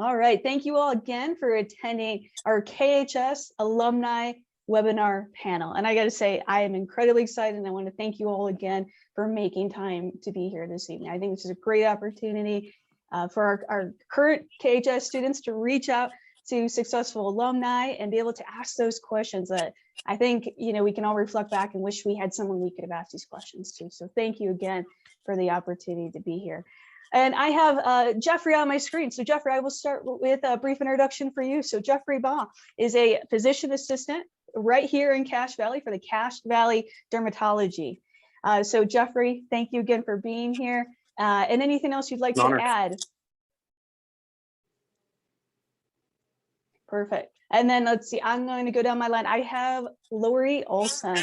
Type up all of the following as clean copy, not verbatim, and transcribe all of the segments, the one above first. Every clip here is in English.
All right. Thank you all again for attending our KHS alumni webinar panel. And I got to say, I am incredibly excited. And I want to thank you all again for making time to be here this evening. I think this is a great opportunity for our current KHS students to reach out to successful alumni and be able to ask those questions that I think, we can all reflect back and wish we had someone we could have asked these questions to. So thank you again for the opportunity to be here. And I have Jeffrey on my screen. So Jeffrey, I will start with a brief introduction for you. So Jeffrey Baugh is a physician assistant right here in Cache Valley for the Cache Valley Dermatology. So Jeffrey, thank you again for being here. And anything else you'd like to add? Perfect. And then let's see, I'm going to go down my line. I have Lori Olson.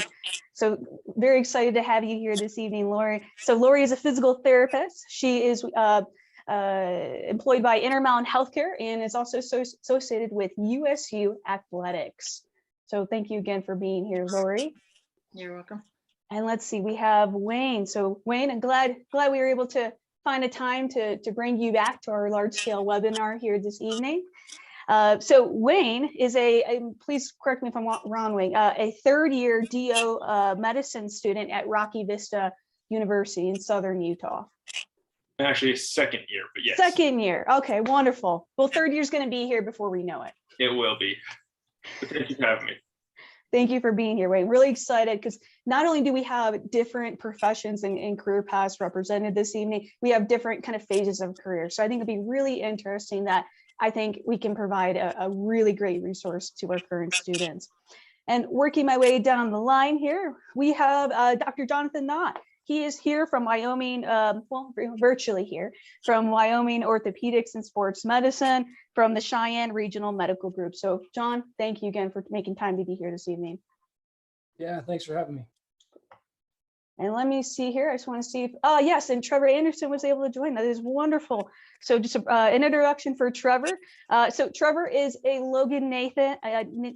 So very excited to have you here this evening, Lori. So Lori is a physical therapist. She is employed by Intermountain Healthcare and is also associated with USU Athletics. So thank you again for being here, Lori. You're welcome. And let's see, we have Wayne. So Wayne, I'm glad we were able to find a time to bring you back to our large scale webinar here this evening. So Wayne is please correct me if I'm wrong, Wayne, a third-year DO medicine student at Rocky Vista University in Southern Utah. Actually, second year, but yes. Second year. Okay, wonderful. Well, third year's going to be here before we know it. It will be. But thank you for having me. Thank you for being here, Wayne. Really excited because not only do we have different professions and career paths represented this evening, we have different kind of phases of career. So I think it'd be really interesting that I think we can provide a really great resource to our current students. And working my way down the line here, we have Dr. Jonathan Knott. He is here from Wyoming, well, virtually here, from Wyoming Orthopedics and Sports Medicine, from the Cheyenne Regional Medical Group. So John, thank you again for making time to be here this evening. Yeah, thanks for having me. And let me see here. I just want to see if, yes, and Trevor Anderson was able to join. That is wonderful. So just an introduction for Trevor. So Trevor is a Logan Nathan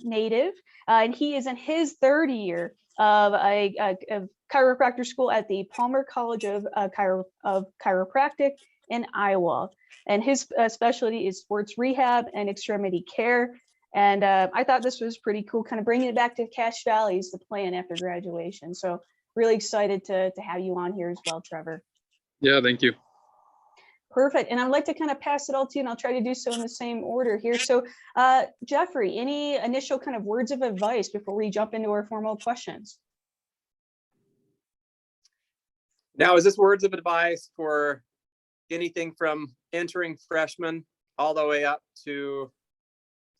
native, and he is in his third year of chiropractor school at the Palmer College of Chiropractic in Iowa. And his specialty is sports rehab and extremity care. And I thought this was pretty cool, kind of bringing it back to Cache Valley is the plan after graduation. So really excited to have you on here as well, Trevor. Yeah, thank you. Perfect. And I'd like to kind of pass it all to you, and I'll try to do so in the same order here. So Jeffrey, any initial kind of words of advice before we jump into our formal questions? Now, is this words of advice for anything from entering freshmen all the way up to,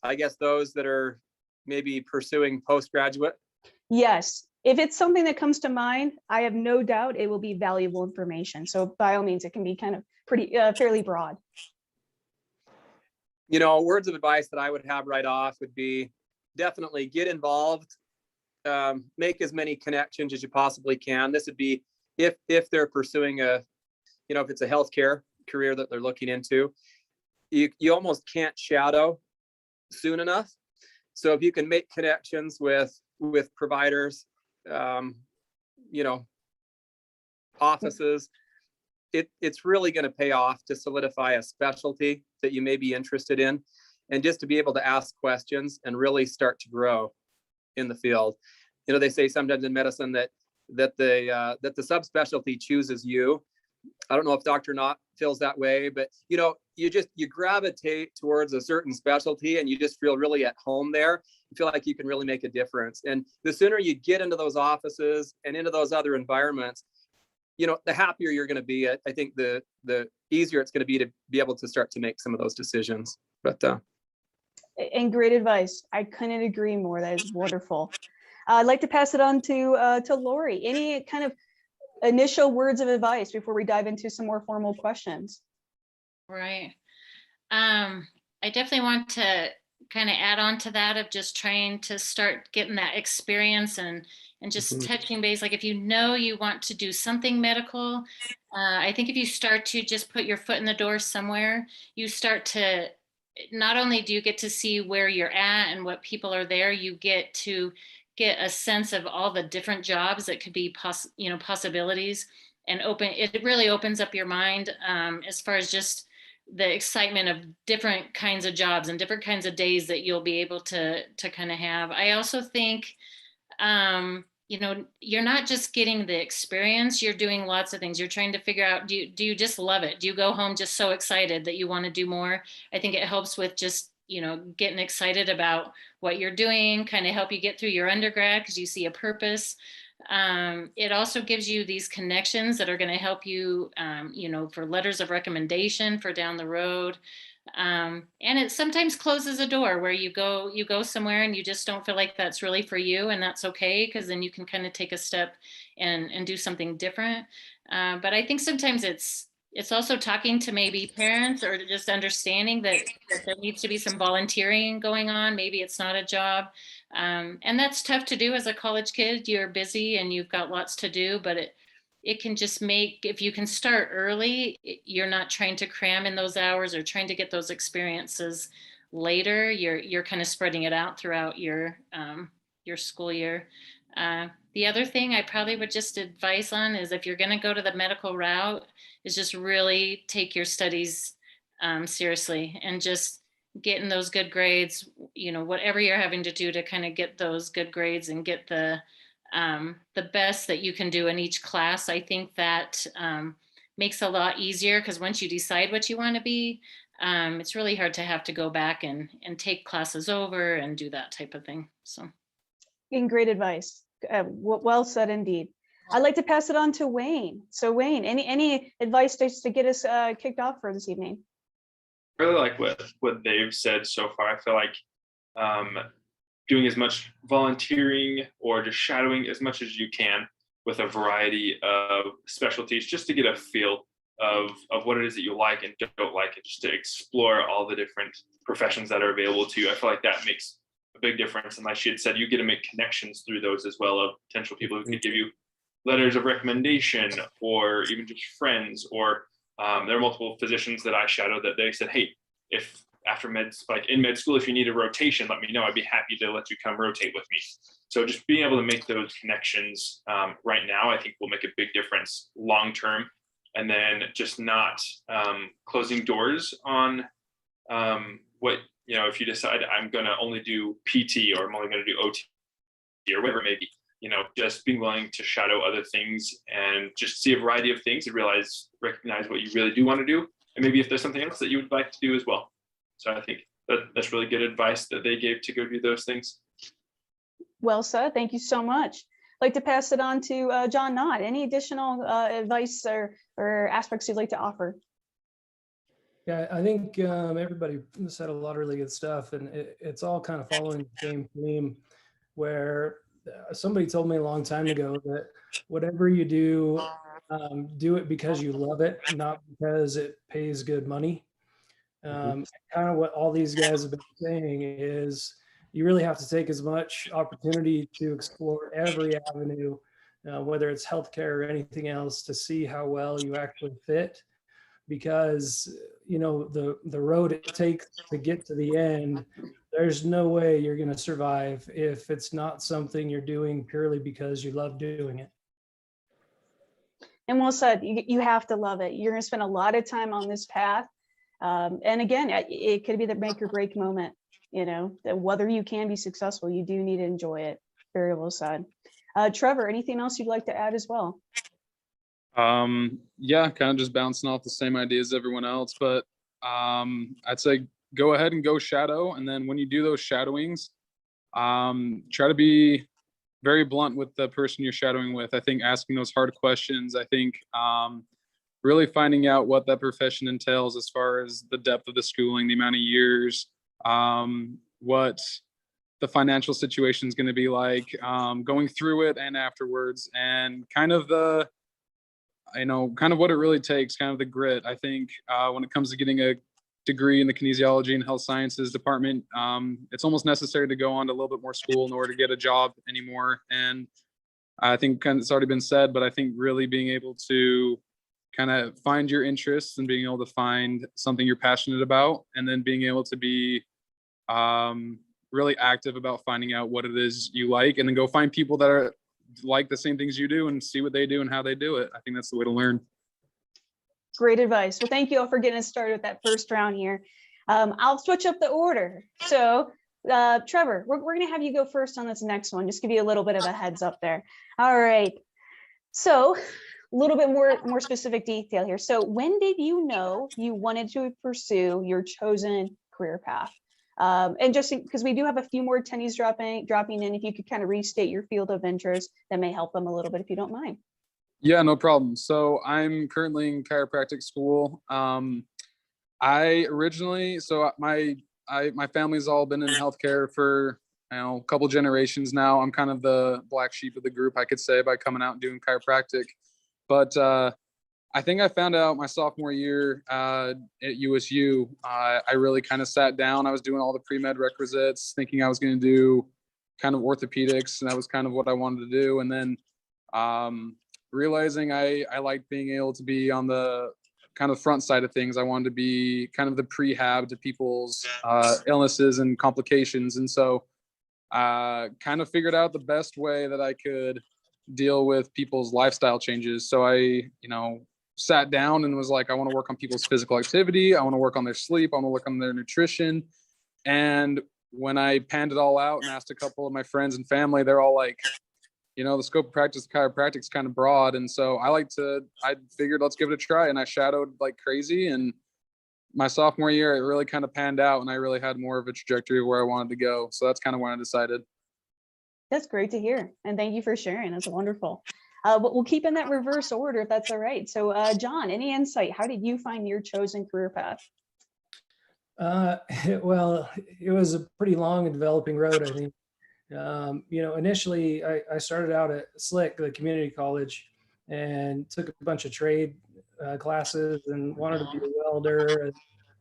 I guess, those that are maybe pursuing postgraduate? Yes. If it's something that comes to mind, I have no doubt it will be valuable information. So by all means, it can be kind of pretty fairly broad. You know, words of advice that I would have right off would be definitely get involved, make as many connections as you possibly can. This would be if they're pursuing if it's a healthcare career that they're looking into, you almost can't shadow soon enough. So if you can make connections with providers, offices, it's really going to pay off to solidify a specialty that you may be interested in, and just to be able to ask questions and really start to grow in the field. They say sometimes in medicine that the subspecialty chooses you. I don't know if Dr. Knott feels that way, but you gravitate towards a certain specialty and you just feel really at home there. You feel like you can really make a difference. And the sooner you get into those offices and into those other environments, the happier you're going to be. I think the easier it's going to be able to start to make some of those decisions. And great advice. I couldn't agree more. That is wonderful. I'd like to pass it on to Lori. Any kind of initial words of advice before we dive into some more formal questions? Right. I definitely want to kind of add on to that of just trying to start getting that experience and just touching base. Like if you want to do something medical, I think if you start to just put your foot in the door somewhere, you start to, not only do you get to see where you're at and what people are there, you get to get a sense of all the different jobs that could be possibilities, and it really opens up your mind as far as just the excitement of different kinds of jobs and different kinds of days that you'll be able to kind of have. I also think, you know, you're not just getting the experience, you're doing lots of things. You're trying to figure out, do you just love it? Do you go home just so excited that you want to do more? I think it helps with just, you know, getting excited about what you're doing, kind of help you get through your undergrad because you see a purpose. It also gives you these connections that are going to help you, you know, for letters of recommendation for down the road. And it sometimes closes a door where you go somewhere and you just don't feel like that's really for you, and that's okay, because then you can kind of take a step and do something different. But I think sometimes it's also talking to maybe parents or just understanding that there needs to be some volunteering going on. Maybe it's not a job. And that's tough to do as a college kid. You're busy and you've got lots to do, but it can just make, if you can start early, you're not trying to cram in those hours or trying to get those experiences later. You're kind of spreading it out throughout your school year. The other thing I probably would just advise on is, if you're going to go to the medical route, is just really take your studies seriously and just getting those good grades, you know, whatever you're having to do to kind of get those good grades and get the best that you can do in each class. I think that makes a lot easier, because once you decide what you want to be, it's really hard to have to go back and take classes over and do that type of thing. So, And great advice. Well said indeed. I'd like to pass it on to Wayne. So Wayne, any advice to get us kicked off for this evening? I really like what they've said so far. I feel like doing as much volunteering or just shadowing as much as you can with a variety of specialties, just to get a feel of what it is that you like and don't like, and just to explore all the different professions that are available to you. I feel like that makes a big difference. And like she had said, you get to make connections through those as well, of potential people who can give you letters of recommendation, or even just friends. Or there are multiple physicians that I shadowed that they said, hey, if after in med school, if you need a rotation, let me know. I'd be happy to let you come rotate with me. So just being able to make those connections right now, I think will make a big difference long term. And then just not closing doors on what, you know, if you decide I'm going to only do PT, or I'm only going to do OT, or whatever it may be, you know, just being willing to shadow other things and just see a variety of things and recognize what you really do want to do. And maybe if there's something else that you would like to do as well. So I think that's really good advice that they gave to go do those things. Well said. Thank you so much. I'd like to pass it on to John Knott. Any additional advice or aspects you'd like to offer? Yeah, I think everybody said a lot of really good stuff, and it's all kind of following the same theme, where somebody told me a long time ago that whatever you do, do it because you love it, not because it pays good money. Kind of what all these guys have been saying is, you really have to take as much opportunity to explore every avenue, whether it's healthcare or anything else, to see how well you actually fit. Because, you know, the road it takes to get to the end, there's no way you're going to survive if it's not something you're doing purely because you love doing it. And well said. You have to love it. You're going to spend a lot of time on this path. And again, it could be the make or break moment, you know, that whether you can be successful, you do need to enjoy it. Very well said. Trevor, anything else you'd like to add as well? Yeah, kind of just bouncing off the same ideas as everyone else, but I'd say go ahead and go shadow. And then when you do those shadowings, try to be very blunt with the person you're shadowing with. I think asking those hard questions, I think really finding out what that profession entails as far as the depth of the schooling, the amount of years, what the financial situation is going to be like, going through it and afterwards, and kind of what it really takes, kind of the grit. I think when it comes to getting a degree in the kinesiology and health sciences department, it's almost necessary to go on to a little bit more school in order to get a job anymore. And I think it's already been said, but I think really being able to kind of find your interests and being able to find something you're passionate about, and then being able to be really active about finding out what it is you like, and then go find people that are like the same things you do and see what they do and how they do it. I think that's the way to learn. Great advice. Well, thank you all for getting us started with that first round here. I'll switch up the order. So Trevor, we're going to have you go first on this next one. Just give you a little bit of a heads up there. All right. So a little bit more specific detail here. So when did you know you wanted to pursue your chosen career path? And just because we do have a few more attendees dropping in, if you could kind of restate your field of interest, that may help them a little bit if you don't mind. Yeah, no problem. So I'm currently in chiropractic school. I originally, so my family's all been in healthcare for, a couple generations now. I'm kind of the black sheep of the group, I could say, by coming out and doing chiropractic. But I think I found out my sophomore year at USU, I really kind of sat down. I was doing all the pre-med requisites, thinking I was going to do kind of orthopedics, and that was kind of what I wanted to do. And then realizing I liked being able to be on the kind of front side of things. I wanted to be kind of the prehab to people's illnesses and complications. And so kind of figured out the best way that I could deal with people's lifestyle changes. So I, sat down and was like, I want to work on people's physical activity. I want to work on their sleep. I want to work on their nutrition. And when I panned it all out and asked a couple of my friends and family, they're all like, the scope of practice of chiropractic is kind of broad. And so I figured let's give it a try. And I shadowed like crazy. And my sophomore year, it really kind of panned out, and I really had more of a trajectory of where I wanted to go. So that's kind of when I decided. That's great to hear. And thank you for sharing. That's wonderful. But we'll keep in that reverse order if that's all right. So John, any insight? How did you find your chosen career path? Well, it was a pretty long and developing road, I think. Initially I started out at SLIC, the community college, and took a bunch of trade classes and wanted to be a welder and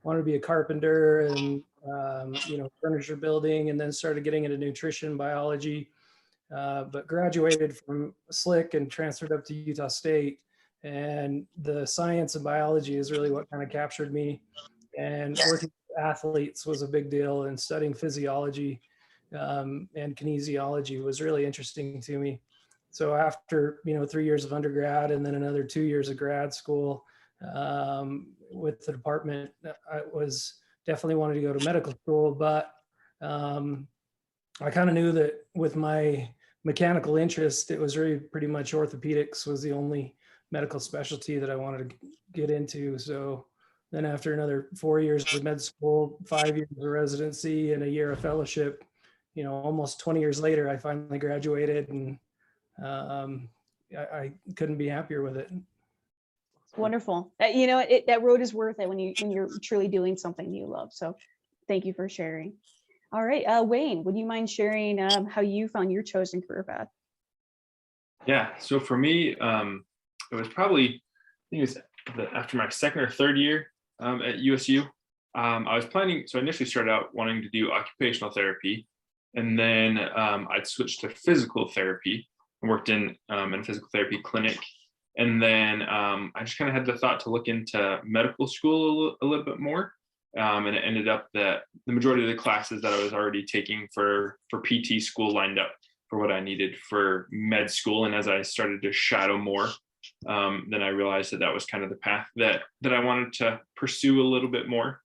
wanted to be a carpenter and, furniture building, and then started getting into nutrition biology, but graduated from SLIC and transferred up to Utah State. And the science and biology is really what kind of captured me. And working with athletes was a big deal, and studying physiology and kinesiology was really interesting to me. So after 3 years of undergrad and then another 2 years of grad school with the department, I was definitely wanted to go to medical school, but I kind of knew that with my mechanical interest, it was really pretty much orthopedics was the only medical specialty that I wanted to get into. So then after another 4 years of med school, 5 years of residency, and a year of fellowship, almost 20 years later, I finally graduated, and I couldn't be happier with it. Wonderful. That road is worth it when you're truly doing something you love. So thank you for sharing. All right, Wayne, would you mind sharing how you found your chosen career path? Yeah, so for me, it was probably, I think it was after my second or third year at USU. I was planning, so I initially started out wanting to do occupational therapy, and then I'd switched to physical therapy and worked in a physical therapy clinic. And then I just kind of had the thought to look into medical school a little bit more. And it ended up that the majority of the classes that I was already taking for PT school lined up for what I needed for med school. And as I started to shadow more, then I realized that was kind of the path that I wanted to pursue a little bit more.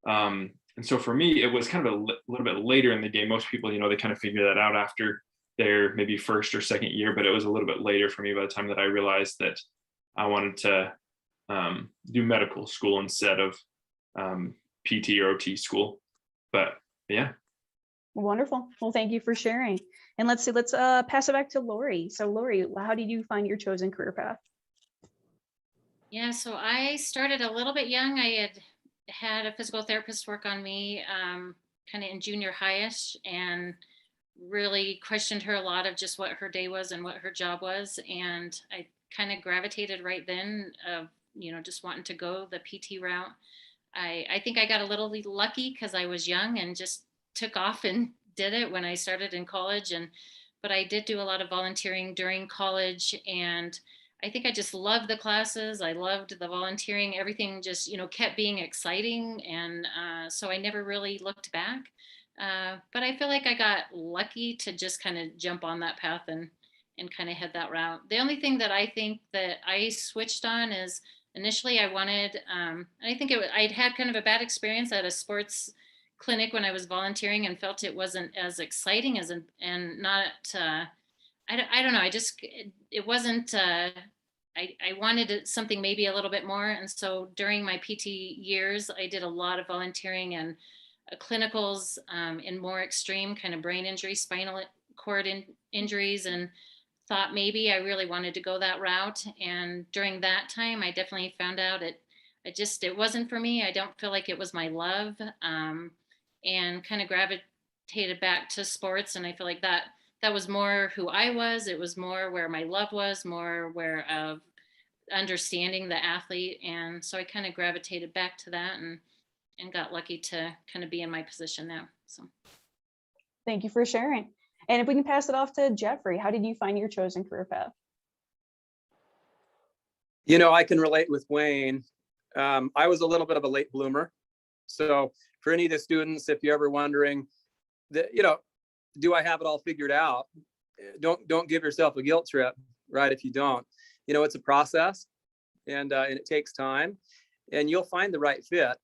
And so for me, it was kind of a little bit later in the game. Most people, they kind of figure that out after their maybe first or second year, but it was a little bit later for me by the time that I realized that I wanted to do medical school instead of PT or OT school. But yeah. Wonderful. Well, thank you for sharing. And let's pass it back to Lori. So Lori, how did you find your chosen career path? Yeah, so I started a little bit young. I had a physical therapist work on me kind of in junior high-ish, and really questioned her a lot of just what her day was and what her job was. And I kind of gravitated right then of, just wanting to go the PT route. I think I got a little lucky because I was young and just took off and did it when I started in college. But I did do a lot of volunteering during college, and I think I just loved the classes. I loved the volunteering. Everything just, kept being exciting. And so I never really looked back. But I feel like I got lucky to just kind of jump on that path and kind of head that route. The only thing that I think that I switched on is initially I wanted, and I think I'd had kind of a bad experience at a sports clinic when I was volunteering and felt it wasn't as exciting and not, I don't know. It wasn't, I wanted something maybe a little bit more. And so during my PT years, I did a lot of volunteering and clinicals in more extreme kind of brain injury, spinal cord injuries, and thought maybe I really wanted to go that route. And during that time, I definitely found out it wasn't for me. I don't feel like it was my love, and kind of gravitated back to sports. And I feel like that was more who I was. It was more where my love was, more where of understanding the athlete. And so I kind of gravitated back to that and got lucky to kind of be in my position now. So Thank you for sharing. And if we can pass it off to Jeffrey, how did you find your chosen career path? You know, I can relate with Wayne. I was a little bit of a late bloomer. So for any of the students, if you're ever wondering that, you know, do I have it all figured out? Don't give yourself a guilt trip, right? If you don't, you know, it's a process, and it takes time, and you'll find the right fit.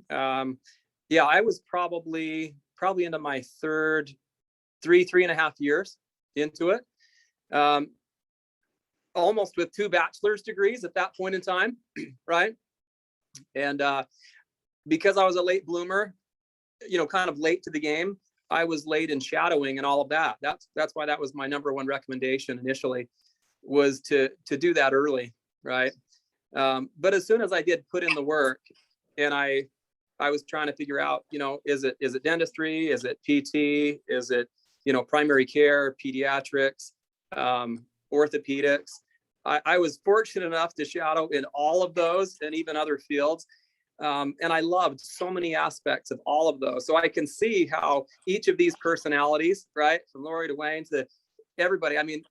Yeah, I was probably into my three and a half years into it, almost with 2 bachelor's degrees at that point in time, right? And because I was a late bloomer, you know, kind of late to the game, I was late in shadowing and all of that. That's why that was my number one recommendation initially, was to do that early, right? But as soon as I did put in the work, and I was trying to figure out, you know, is it dentistry? Is it PT? Is it, you know, primary care, pediatrics, orthopedics? I was fortunate enough to shadow in all of those and even other fields. And I loved so many aspects of all of those. So I can see how each of these personalities, right, from Lori to Wayne to everybody, I mean,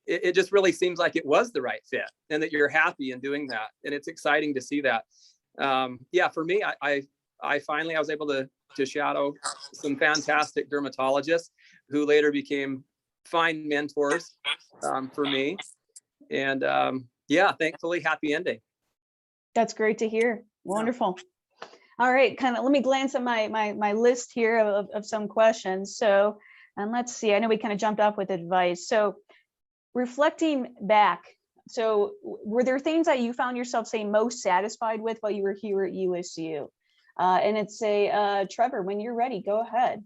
it just really seems like it was the right fit, and that you're happy in doing that. And it's exciting to see that. Yeah, for me, I finally, I was able to shadow some fantastic dermatologists who later became fine mentors for me. And yeah, thankfully, happy ending. That's great to hear. Wonderful. All right, kind of let me glance at my list here of some questions. So, and let's see, I know we kind of jumped off with advice. So reflecting back, so were there things that you found yourself saying most satisfied with while you were here at USU? And it's Trevor, when you're ready, go ahead.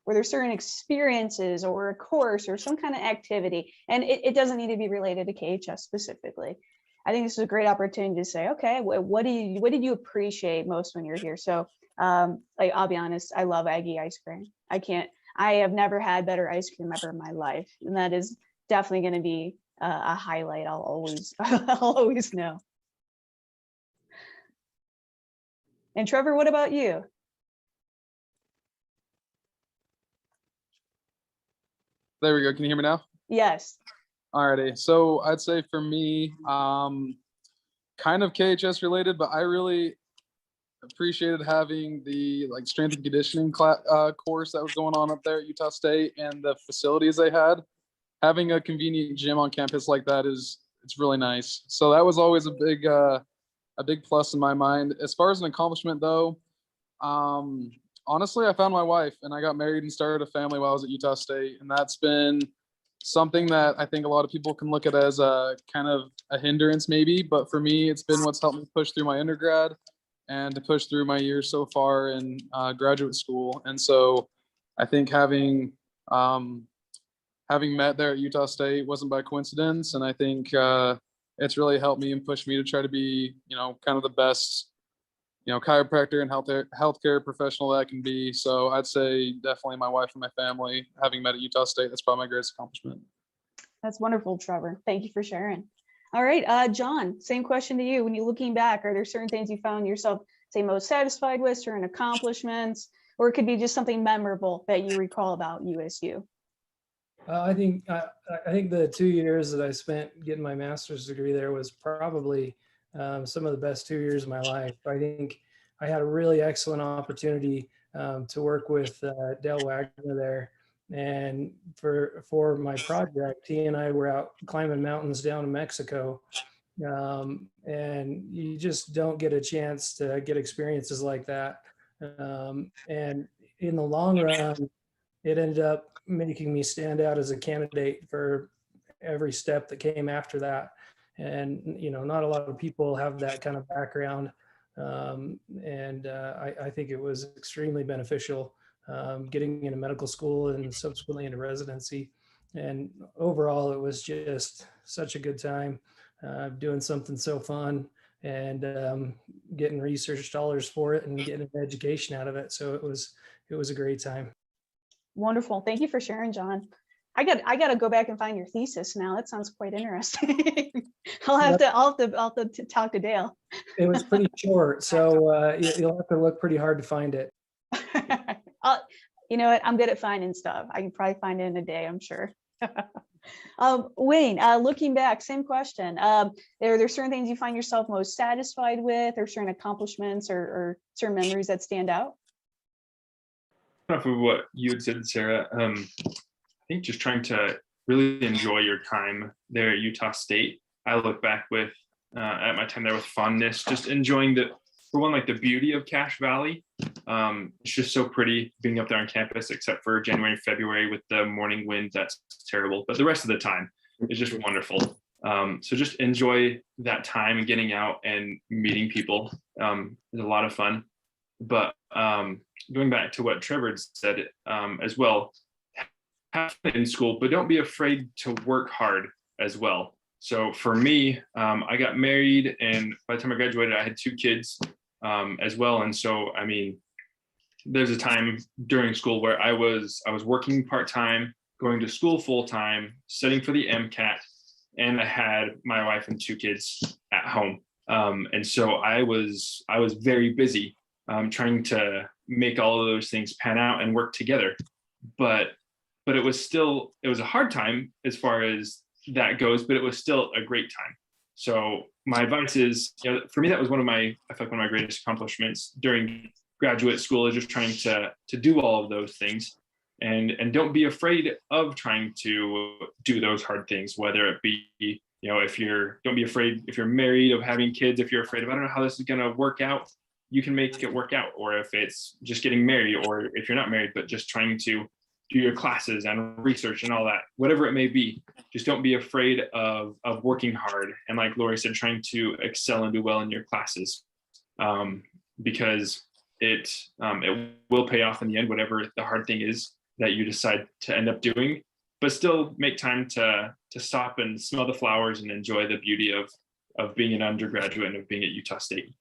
Were there certain experiences or a course or some kind of activity? And it doesn't need to be related to KHS specifically. I think this is a great opportunity to say, okay, what did you appreciate most when you're here? So I'll be honest, I love Aggie ice cream. I have never had better ice cream ever in my life. And that is definitely going to be a highlight. I'll always know. And Trevor, what about you? There we go. Can you hear me now? Yes. Alrighty. So I'd say for me, kind of KHS related, but I really appreciated having the strength and conditioning course that was going on up there at Utah State, and the facilities they had. Having a convenient gym on campus like that it's really nice. So that was always a big plus in my mind. As far as an accomplishment though, honestly, I found my wife and I got married and started a family while I was at Utah State, and that's been something that I think a lot of people can look at as a kind of a hindrance maybe, but for me, it's been what's helped me push through my undergrad and to push through my years so far in graduate school. And so I think having met there at Utah State wasn't by coincidence. And I think it's really helped me and pushed me to try to be, kind of the best, chiropractor and healthcare professional that I can be. So I'd say definitely my wife and my family, having met at Utah State, that's probably my greatest accomplishment. That's wonderful, Trevor. Thank you for sharing. All right, John, same question to you. When you're looking back, are there certain things you found yourself, say, most satisfied with, certain accomplishments, or it could be just something memorable that you recall about USU? I think the 2 years that I spent getting my master's degree there was probably some of the best 2 years of my life. I think I had a really excellent opportunity to work with Dale Wagner there. And for my project, he and I were out climbing mountains down in Mexico. And you just don't get a chance to get experiences like that. And in the long run, it ended up making me stand out as a candidate for every step that came after that. And, not a lot of people have that kind of background. I think it was extremely beneficial getting into medical school and subsequently into residency. And overall, it was just such a good time doing something so fun and getting research dollars for it and getting an education out of it. So it was a great time. Wonderful. Thank you for sharing, John. I got to go back and find your thesis now. That sounds quite interesting. I'll have to talk to Dale. It was pretty short, so you'll have to look pretty hard to find it. You know what? I'm good at finding stuff. I can probably find it in a day, I'm sure. Wayne, looking back, same question. There's certain things you find yourself most satisfied with, or certain accomplishments or certain memories that stand out? Off of what you had said, Sarah, I think just trying to really enjoy your time there at Utah State. I look back with at my time there with fondness, just enjoying for one, like the beauty of Cache Valley. It's just so pretty being up there on campus, except for January and February with the morning wind. That's terrible, but the rest of the time is just wonderful. So just enjoy that time and getting out and meeting people is a lot of fun. But going back to what Trevor said as well, have fun in school, but don't be afraid to work hard as well. So for me, I got married, and by the time I graduated, I had 2 kids as well. And so, I mean, there's a time during school where I was working part-time, going to school full-time, studying for the MCAT, and I had my wife and 2 kids at home. And so I was very busy trying to make all of those things pan out and work together. But it was a hard time as far as that goes, but it was still a great time. So my advice is, for me, that was one of my greatest accomplishments during graduate school, is just trying to do all of those things, and don't be afraid of trying to do those hard things, whether it be, don't be afraid if you're married of having kids, if you're afraid of, I don't know how this is going to work out, you can make it work out. Or if it's just getting married, or if you're not married, but just trying to do your classes and research and all that, whatever it may be, just don't be afraid of working hard. And like Lori said, trying to excel and do well in your classes, because it will pay off in the end, whatever the hard thing is that you decide to end up doing. But still make time to stop and smell the flowers and enjoy the beauty of being an undergraduate and of being at Utah State.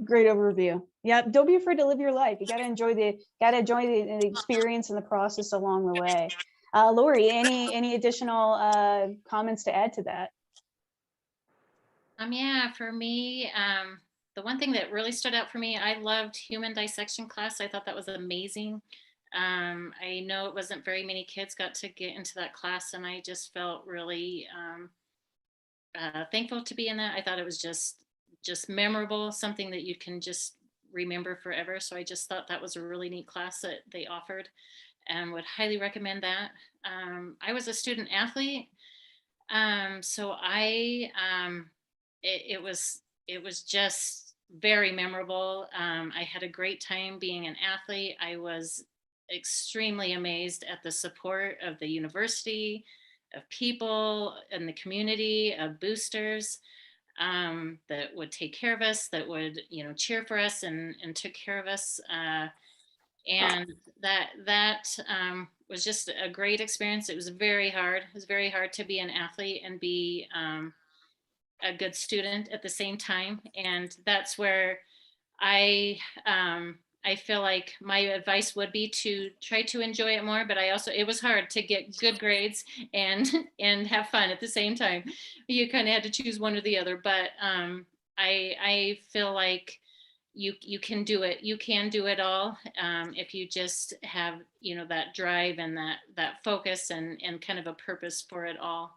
Great overview. Yeah, don't be afraid to live your life. You got to enjoy the experience and the process along the way. Lori, any additional comments to add to that? Yeah, for me, the one thing that really stood out for me, I loved human dissection class. I thought that was amazing. I know it wasn't very many kids got to get into that class, and I just felt really thankful to be in that. I thought it was just memorable, something that you can just remember forever. So I just thought that was a really neat class that they offered, and would highly recommend that. I was a student athlete, so it was just very memorable. I had a great time being an athlete. I was extremely amazed at the support of the university, of people in the community, of boosters that would take care of us, that would, cheer for us and took care of us. And that was just a great experience. It was very hard. It was very hard to be an athlete and be a good student at the same time. And that's where I feel like my advice would be to try to enjoy it more, but it was hard to get good grades and have fun at the same time. You kind of had to choose one or the other, but I feel like you can do it. You can do it all if you just have, that drive and that focus and kind of a purpose for it all.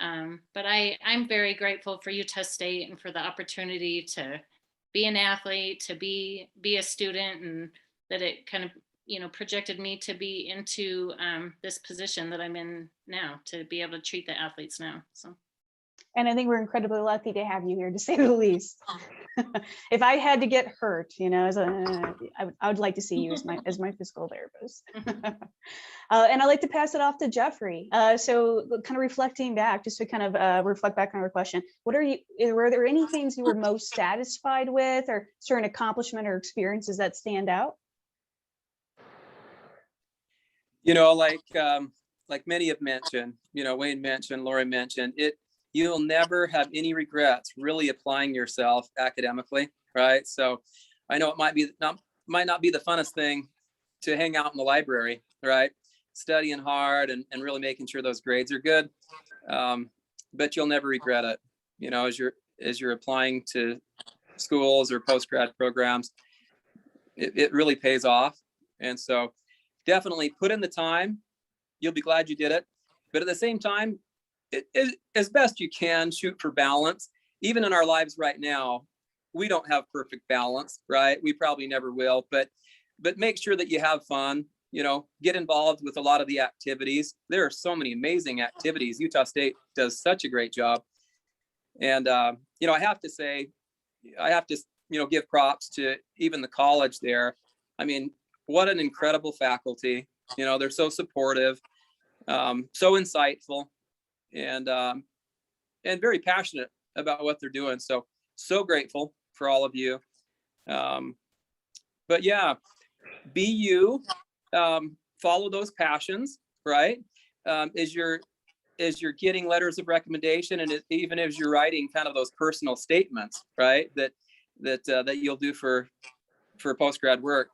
But I'm very grateful for Utah State and for the opportunity to be an athlete, to be a student, and that it kind of, projected me to be into this position that I'm in now, to be able to treat the athletes now. So. And I think we're incredibly lucky to have you here, to say the least. If I had to get hurt, you know, I would like to see you as my physical therapist. And I'd like to pass it off to Jeffrey. So kind of reflecting back, just to kind of reflect back on our question, were there any things you were most satisfied with, or certain accomplishment or experiences that stand out? You know, like many have mentioned, you know, Wayne mentioned, Lori mentioned, you'll never have any regrets really applying yourself academically, right? So I know it might not be the funnest thing to hang out in the library, right? Studying hard and really making sure those grades are good. But you'll never regret it, you know, as you're applying to schools or post-grad programs, it really pays off. And so definitely put in the time. You'll be glad you did it. But at the same time, as best you can, shoot for balance. Even in our lives right now, we don't have perfect balance, right? We probably never will, but make sure that you have fun, you know, get involved with a lot of the activities. There are so many amazing activities. Utah State does such a great job. And, you know, I have to, you know, give props to even the college there. I mean, what an incredible faculty. You know, they're so supportive, so insightful, and very passionate about what they're doing. So grateful for all of you. But yeah, be you, follow those passions, right? As you're getting letters of recommendation, and even as you're writing kind of those personal statements, right? That you'll do for post-grad work,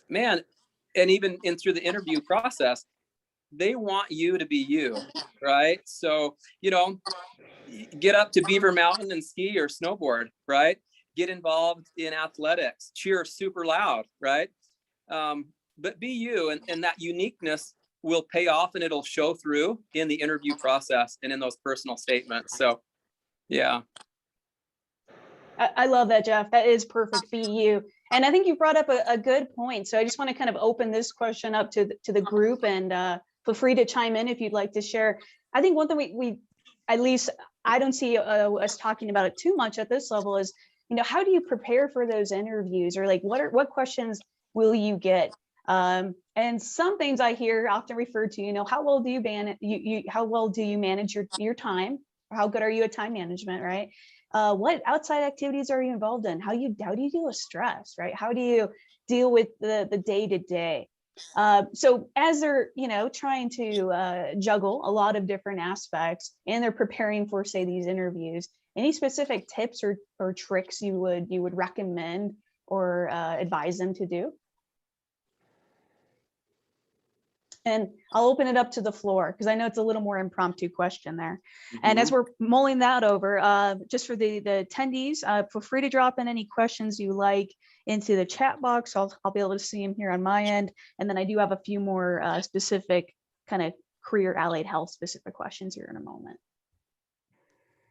man. And even through the interview process, they want you to be you, right? So, you know, get up to Beaver Mountain and ski or snowboard, right? Get involved in athletics, cheer super loud, right? But be you, and that uniqueness will pay off, and it'll show through in the interview process and in those personal statements. So, yeah. I love that, Jeff. That is perfect. Be you. And I think you brought up a good point. So I just want to kind of open this question up to the group, and feel free to chime in if you'd like to share. I think one thing we at least I don't see us talking about it too much at this level is, you know, how do you prepare for those interviews, or like what questions will you get? And some things I hear often referred to, you know, how well do you manage your time? How good are you at time management, right? What outside activities are you involved in? How do you deal with stress, right? How do you deal with the day to day? So as they're, you know, trying to juggle a lot of different aspects, and they're preparing for, say, these interviews, any specific tips or tricks you would recommend or advise them to do? And I'll open it up to the floor, because I know it's a little more impromptu question there. And as we're mulling that over, just for the attendees, feel free to drop in any questions you like into the chat box. I'll be able to see them here on my end. And then I do have a few more specific kind of career allied health specific questions here in a moment.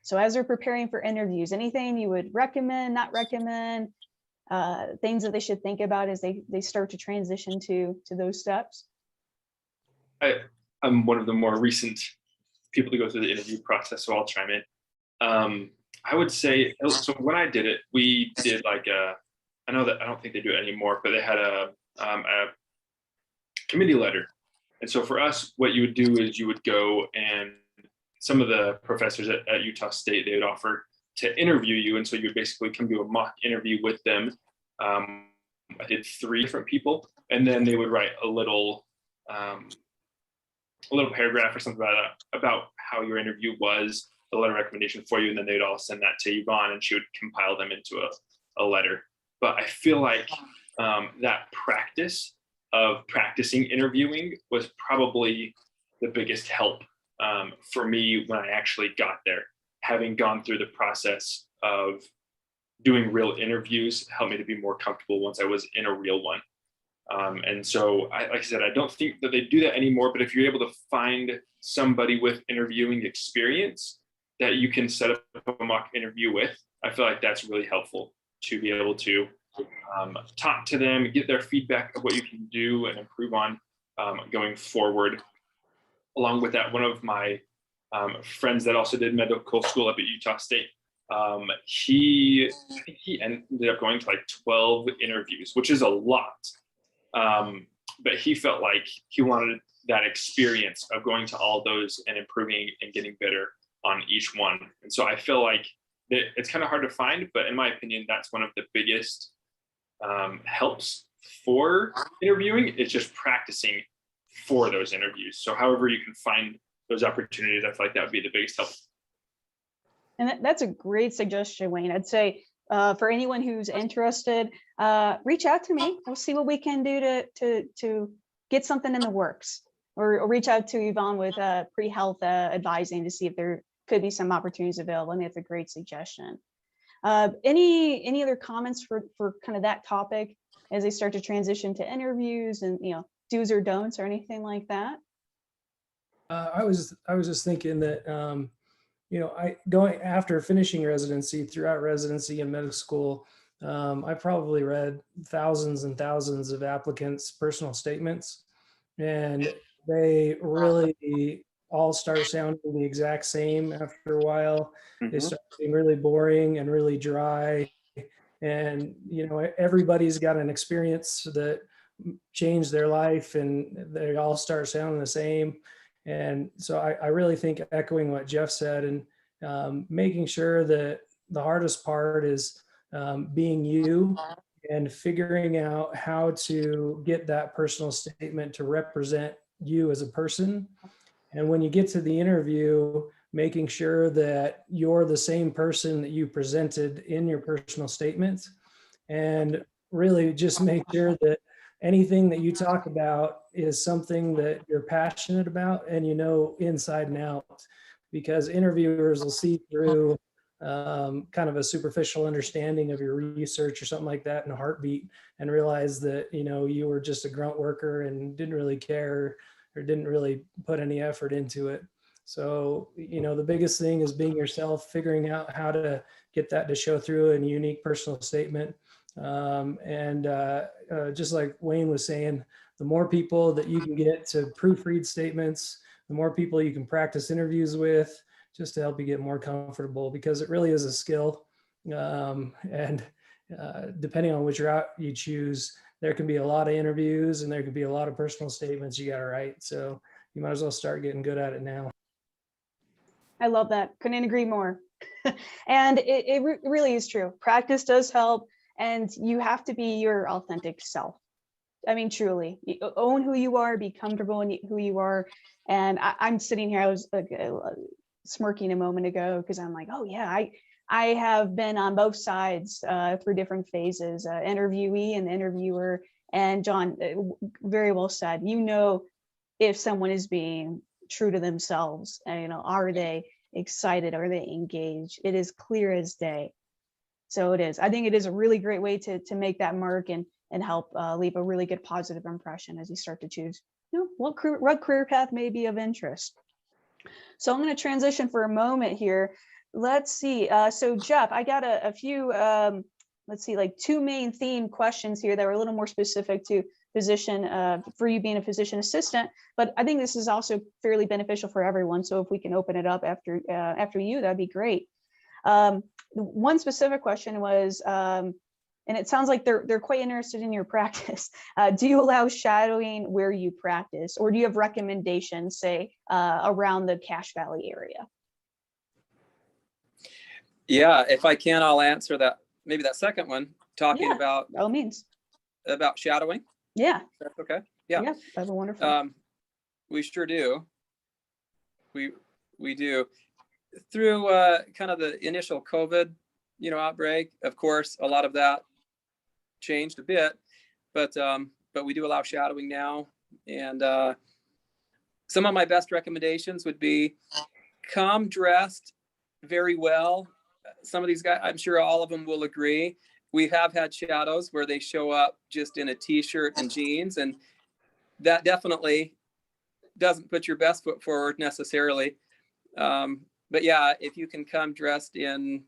So as they're preparing for interviews, anything you would recommend, not recommend, things that they should think about as they start to transition to those steps? I'm one of the more recent people to go through the interview process, so I'll chime in. I would say, so when I did it, we did like I know that I don't think they do it anymore, but they had a committee letter. And so for us, what you would do is you would go, and some of the professors at Utah State, they would offer to interview you. And so you would basically come to a mock interview with them. I did 3 different people, and then they would write a little paragraph or something about how your interview was, the letter of recommendation for you, and then they'd all send that to Yvonne, and she would compile them into a letter. But I feel like that practice of practicing interviewing was probably the biggest help for me when I actually got there. Having gone through the process of doing real interviews helped me to be more comfortable once I was in a real one. And so, like I said, I don't think that they do that anymore, but if you're able to find somebody with interviewing experience that you can set up a mock interview with, I feel like that's really helpful to be able to talk to them, get their feedback of what you can do and improve on going forward. Along with that, one of my friends that also did medical school up at Utah State. I think he ended up going to like 12 interviews, which is a lot. But he felt like he wanted that experience of going to all those and improving and getting better on each one. And so I feel like it's kind of hard to find, but in my opinion, that's one of the biggest helps for interviewing. It's just practicing for those interviews. So however you can find those opportunities, I feel like that would be the biggest help. And that's a great suggestion, Wayne. I'd say for anyone who's interested, reach out to me. We'll see what we can do to get something in the works, or reach out to Yvonne with pre-health advising to see if there could be some opportunities available. I mean, that's a great suggestion. Any other comments for kind of that topic as they start to transition to interviews and, you know, do's or don'ts or anything like that? I was just thinking that, you know, going after finishing residency, throughout residency and medical school, I probably read thousands and thousands of applicants' personal statements, and they really all start sounding the exact same after a while. They start being really boring and really dry. And, you know, everybody's got an experience that changed their life, and they all start sounding the same. And so I really think, echoing what Jeff said, and making sure that the hardest part is being you and figuring out how to get that personal statement to represent you as a person. And when you get to the interview, making sure that you're the same person that you presented in your personal statement, and really just make sure that anything that you talk about is something that you're passionate about and you know inside and out, because interviewers will see through kind of a superficial understanding of your research or something like that in a heartbeat, and realize that, you know, you were just a grunt worker and didn't really care or didn't really put any effort into it. So, you know, the biggest thing is being yourself, figuring out how to get that to show through in a unique personal statement. Just like Wayne was saying, the more people that you can get to proofread statements, the more people you can practice interviews with, just to help you get more comfortable, because it really is a skill. Depending on which route you choose, there can be a lot of interviews and there can be a lot of personal statements you got to write. So you might as well start getting good at it now. I love that. Couldn't agree more. And it really is true. Practice does help, and you have to be your authentic self. I mean, truly, own who you are, be comfortable in who you are. And I'm sitting here, I was smirking a moment ago, because I'm like, oh yeah, I have been on both sides through different phases, interviewee and interviewer. And John, very well said. You know, if someone is being true to themselves, and, you know, are they excited? Are they engaged? It is clear as day. So it is. I think it is a really great way to make that mark and help leave a really good positive impression as you start to choose, you know, what career path may be of interest. So I'm going to transition for a moment here. Let's see. So Jeff, I got a few, let's see, like two main theme questions here that were a little more specific to physician, for you being a physician assistant, but I think this is also fairly beneficial for everyone. So if we can open it up after you, that'd be great. One specific question was, and it sounds like they're quite interested in your practice. Do you allow shadowing where you practice, or do you have recommendations, say, around the Cache Valley area? Yeah, if I can, I'll answer that. Maybe that second one, talking about, by all means, about shadowing. Yeah. That's okay. Yeah. Yeah, that's wonderful. We sure do. We do. Through kind of the initial COVID, you know, outbreak, of course, a lot of that changed a bit, but we do allow shadowing now. And some of my best recommendations would be come dressed very well. Some of these guys, I'm sure all of them will agree. We have had shadows where they show up just in a t-shirt and jeans, and that definitely doesn't put your best foot forward necessarily. But yeah, if you can come dressed in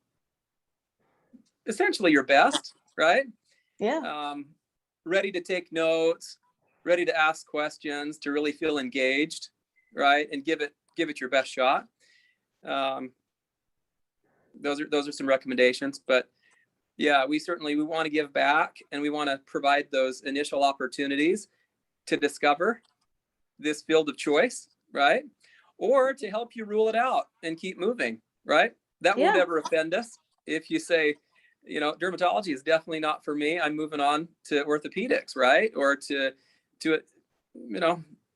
essentially your best, right? Yeah. Ready to take notes, ready to ask questions, to really feel engaged, right? And give it your best shot. Those are some recommendations, but yeah, we want to give back, and we want to provide those initial opportunities to discover this field of choice, right? Or to help you rule it out and keep moving, right? That won't Yeah. ever offend us. If you say, dermatology is definitely not for me, I'm moving on to orthopedics, right? Or to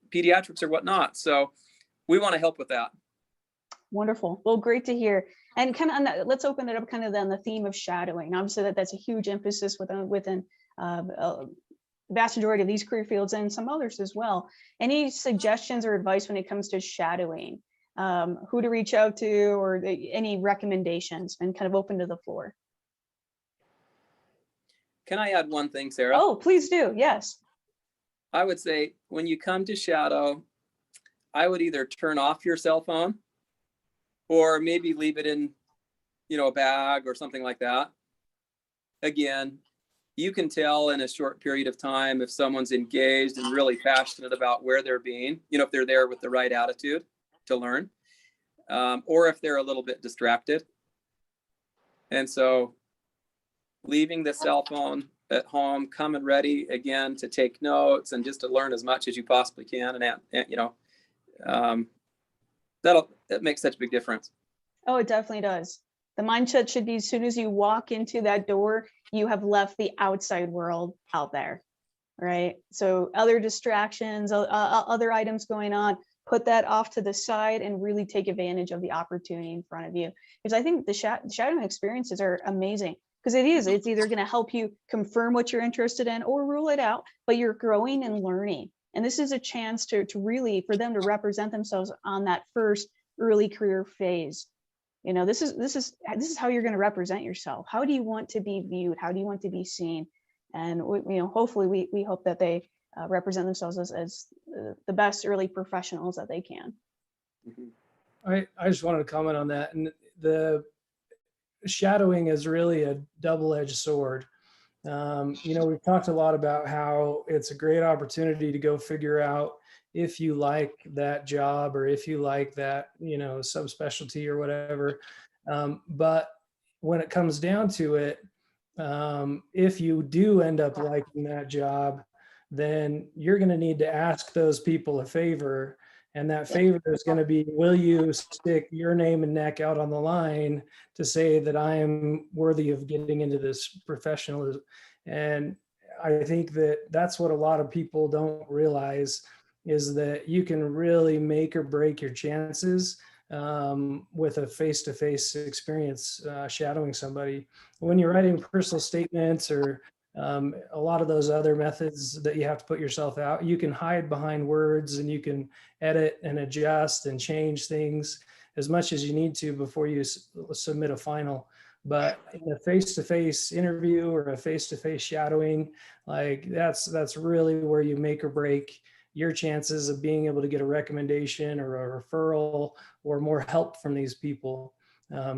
pediatrics or whatnot. So we want to help with that. Wonderful. Well, great to hear. And kind of on that, let's open it up kind of on the theme of shadowing. Obviously, that's a huge emphasis within vast majority of these career fields and some others as well. Any suggestions or advice when it comes to shadowing? Who to reach out to, or any recommendations? And kind of open to the floor. Can I add one thing, Sarah? Oh, please do. Yes. I would say when you come to shadow, I would either turn off your cell phone or maybe leave it in, a bag or something like that. Again, you can tell in a short period of time if someone's engaged and really passionate about where they're being, if they're there with the right attitude to learn, or if they're a little bit distracted. And so leaving the cell phone at home, coming ready again to take notes and just to learn as much as you possibly can. And that makes such a big difference. Oh, it definitely does. The mindset should be, as soon as you walk into that door, you have left the outside world out there, right? So other distractions, other items going on, put that off to the side and really take advantage of the opportunity in front of you. Because I think the shadowing experiences are amazing, because it's either going to help you confirm what you're interested in or rule it out, but you're growing and learning. And this is a chance to really, for them to represent themselves on that first early career phase. This is how you're going to represent yourself. How do you want to be viewed? How do you want to be seen? And hopefully we hope that they represent themselves as the best early professionals that they can. I just wanted to comment on that. And the shadowing is really a double-edged sword. We've talked a lot about how it's a great opportunity to go figure out if you like that job or if you like that, subspecialty or whatever. But when it comes down to it, if you do end up liking that job, then you're going to need to ask those people a favor. And that favor is going to be, will you stick your name and neck out on the line to say that I am worthy of getting into this professionalism? And I think that's what a lot of people don't realize, is that you can really make or break your chances with a face-to-face experience shadowing somebody. When you're writing personal statements or a lot of those other methods that you have to put yourself out, you can hide behind words and you can edit and adjust and change things as much as you need to before you submit a final. But in a face-to-face interview or a face-to-face shadowing, like that's really where you make or break your chances of being able to get a recommendation or a referral or more help from these people.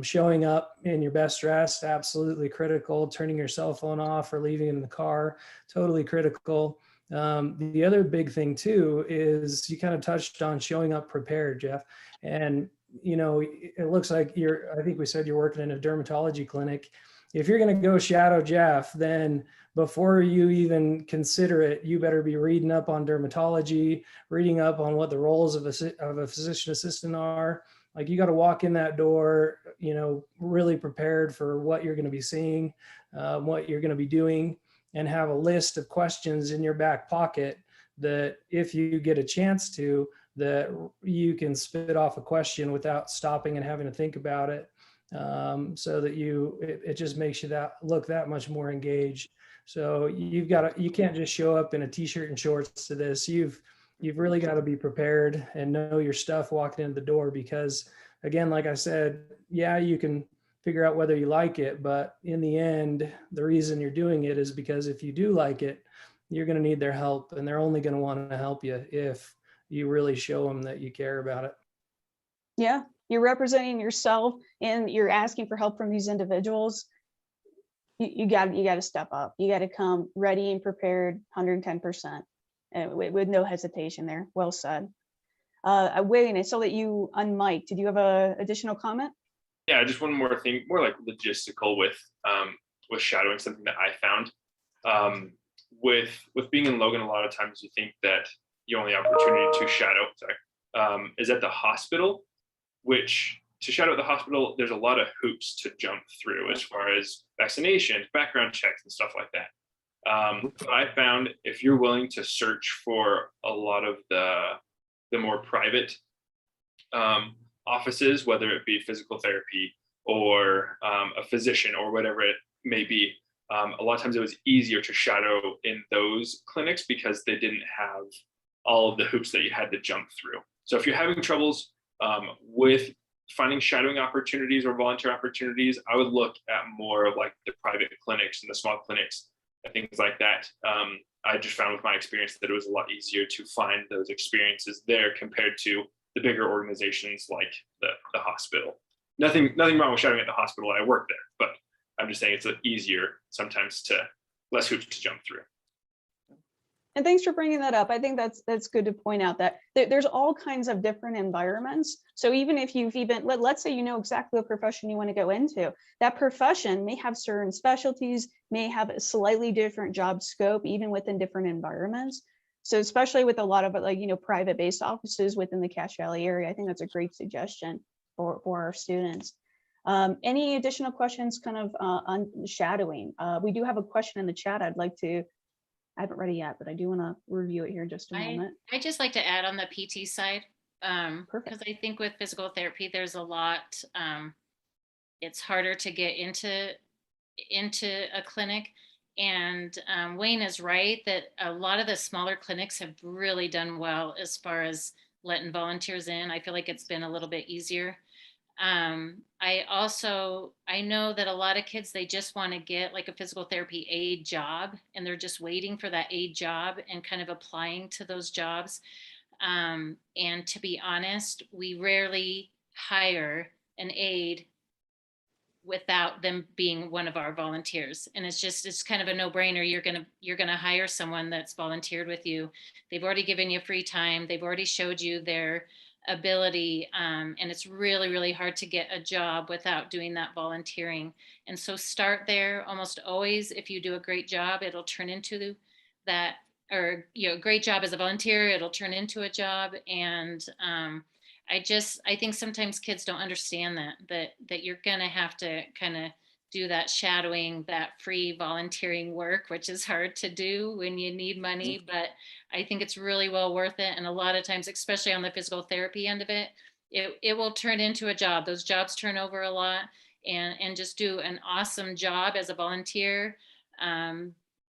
Showing up in your best dress, absolutely critical. Turning your cell phone off or leaving it in the car, totally critical. The other big thing too is you kind of touched on showing up prepared, Jeff. And it looks like I think we said you're working in a dermatology clinic. If you're going to go shadow Jeff, then before you even consider it, you better be reading up on dermatology, reading up on what the roles of a physician assistant are. Like, you got to walk in that door, really prepared for what you're going to be seeing, what you're going to be doing, and have a list of questions in your back pocket that if you get a chance to, that you can spit off a question without stopping and having to think about it. So that it just makes you look that much more engaged. So you can't just show up in a t-shirt and shorts to this. You've really got to be prepared and know your stuff walking in the door, because again, like I said, yeah, you can figure out whether you like it, but in the end, the reason you're doing it is because if you do like it, you're going to need their help, and they're only going to want to help you if you really show them that you care about it. Yeah, you're representing yourself and you're asking for help from these individuals. You got to step up. You got to come ready and prepared 110%, with no hesitation there. Well said. Wayne, I saw that you unmiked. Did you have a additional comment? Yeah, just one more thing, more like logistical with shadowing, something that I found. With being in Logan, a lot of times you think that your only opportunity to shadow, is at the hospital, which to shadow at the hospital, there's a lot of hoops to jump through as far as vaccinations, background checks, and stuff like that. But I found if you're willing to search for a lot of the more private offices, whether it be physical therapy or a physician or whatever it may be, a lot of times it was easier to shadow in those clinics because they didn't have all of the hoops that you had to jump through. So if you're having troubles with finding shadowing opportunities or volunteer opportunities, I would look at more of like the private clinics and the small clinics and things like that. I just found with my experience that it was a lot easier to find those experiences there compared to the bigger organizations like the hospital. Nothing wrong with shadowing at the hospital. I work there, but I'm just saying it's easier sometimes less hoops to jump through. And thanks for bringing that up. I think that's good to point out that there's all kinds of different environments. So even if you've let's say you know exactly what profession you want to go into, that profession may have certain specialties, may have a slightly different job scope, even within different environments. So especially with a lot of private-based offices within the Cache Valley area, I think that's a great suggestion for our students. Any additional questions kind of on shadowing? We do have a question in the chat. I haven't read it yet, but I do want to review it here in just a moment. I just like to add on the PT side, because I think with physical therapy, there's a lot, it's harder to get into a clinic. And Wayne is right that a lot of the smaller clinics have really done well as far as letting volunteers in. I feel like it's been a little bit easier. I know that a lot of kids, they just want to get like a physical therapy aid job, and they're just waiting for that aid job and kind of applying to those jobs. And to be honest, we rarely hire an aide without them being one of our volunteers. And it's kind of a no-brainer. You're gonna hire someone that's volunteered with you. They've already given you free time. They've already showed you their ability, and it's really, really hard to get a job without doing that volunteering. And so start there. Almost always, if you do a great job, it'll turn into that, or great job as a volunteer, it'll turn into a job. And I think sometimes kids don't understand that you're gonna have to kind of do that shadowing, that free volunteering work, which is hard to do when you need money, but I think it's really well worth it. And a lot of times, especially on the physical therapy end of it, it will turn into a job. Those jobs turn over a lot, and just do an awesome job as a volunteer.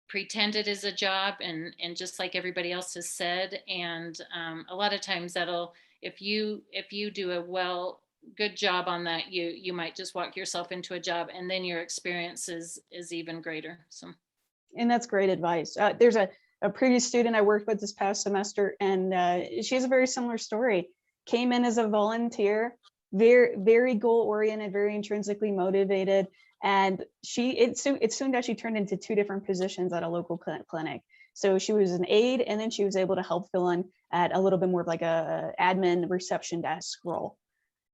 Pretend it is a job, and just like everybody else has said. And a lot of times if you do a good job on that, you might just walk yourself into a job, and then your experience is even greater. So, and that's great advice. There's a previous student I worked with this past semester, and she has a very similar story. Came in as a volunteer, very, very goal oriented, very intrinsically motivated, and it soon actually turned into 2 different positions at a local clinic. So she was an aide, and then she was able to help fill in at a little bit more of like a admin reception desk role.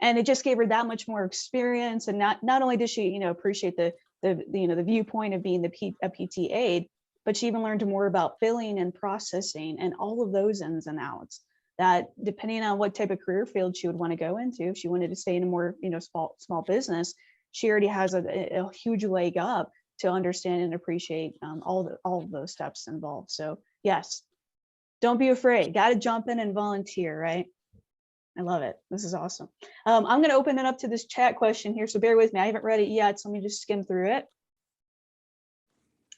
And it just gave her that much more experience. And not only did she, appreciate the viewpoint of being a PT aide, but she even learned more about billing and processing and all of those ins and outs that, depending on what type of career field she would want to go into, if she wanted to stay in a more, small business, she already has a huge leg up to understand and appreciate all of those steps involved. So yes, don't be afraid. Got to jump in and volunteer, right? I love it. This is awesome. I'm going to open it up to this chat question here, so bear with me. I haven't read it yet, so let me just skim through it.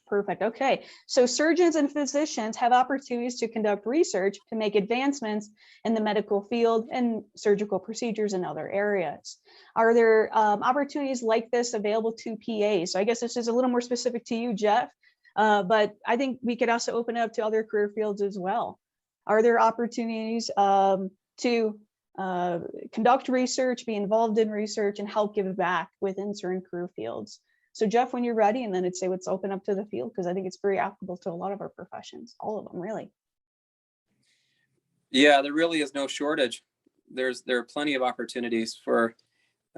Perfect. Okay. So surgeons and physicians have opportunities to conduct research to make advancements in the medical field and surgical procedures in other areas. Are there opportunities like this available to PAs? So I guess this is a little more specific to you, Jeff, but I think we could also open it up to other career fields as well. Are there opportunities to conduct research, be involved in research, and help give back within certain career fields? So Jeff, when you're ready, and then let's open up to the field, because I think it's very applicable to a lot of our professions, all of them really. Yeah, there really is no shortage. There are plenty of opportunities for,